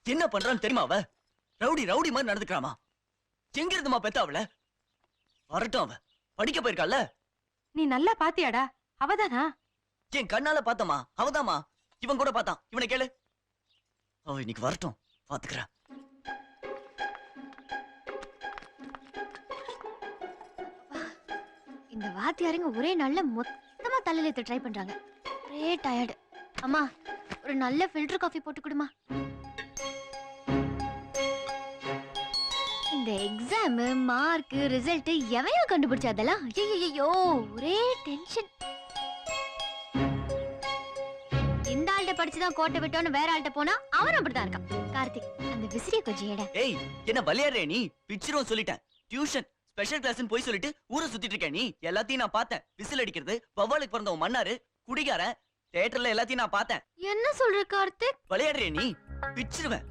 என்ன பண்றான்னு தெரியுமா அவ? ரவுடி ரவுடி மாதிரி நடந்துக்கிறாமா. எங்க இருந்துமா பெத்த அவள? வரட்டும், அவ படிக்க போயிருக்கால. நீ நல்லா பாத்தியாடா? அவதானா? என் கண்ணால பார்த்தமா, அவதாமா. இவன் கூட பார்த்தான். இவனை கேளு. அவ இன்னைக்கு வரட்டும், பாத்துக்கிறேன். இந்த வாத்தியாருங்க ஒரே நாள்ல மொத்தமா தலையில ஏத்த ட்ரை பண்றாங்க. ஒரே டயர்டு. அம்மா, ஒரு நல்ல ஃபில்டர் காஃபி போட்டு கொடுமா. இந்த எக்ஸாம் மார்க் ரிசல்ட் எவையோ கண்டுபிடிச்சதெல்லாம் ஐயோ ஒரே டென்ஷன். இந்த ஆள்கிட்ட படிச்சுதான் கோட்டை விட்டோன்னு வேற ஆள்கிட்ட போனா அவன் அப்படிதான் இருக்கான். கார்த்திக், அந்த விசிறிய கொஞ்சம் எட. ஏய், என்ன பலியாடுறே நீ? பிச்சிரும் சொல்லிட்டேன். டியூஷன் ஸ்பெஷல் கிளாஸ்னு போய் சொல்லிட்டு ஊரை சுத்திட்டு இருக்க நீ. எல்லாத்தையும் நான் பார்த்தேன். விசில் அடிக்கிறது, வவ்வாலுக்கு பிறந்தவன் மன்னாரு, குடிகாரன், தியேட்டர்ல எல்லாத்தையும் நான் பார்த்தேன். என்ன சொல்ற கார்த்திக்? பலியாடுறே நீ? பிச்சிருவேன்.